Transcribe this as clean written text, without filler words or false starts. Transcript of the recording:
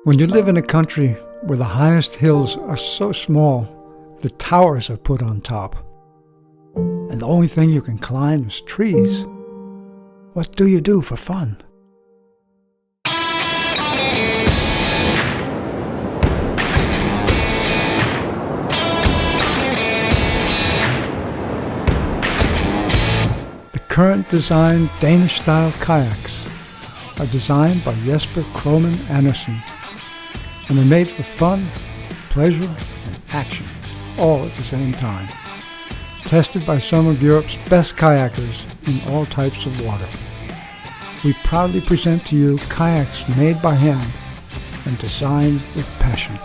When you live in a country where the highest hills are so small, the towers are put on top, and the only thing you can climb is trees, what do you do for fun? The current design Danish-style kayaks are designed by Jesper Krohmann Andersen, and they're made for fun, pleasure, and action, all at the same time. Tested by some of Europe's best kayakers in all types of water. We proudly present to you kayaks made by hand and designed with passion.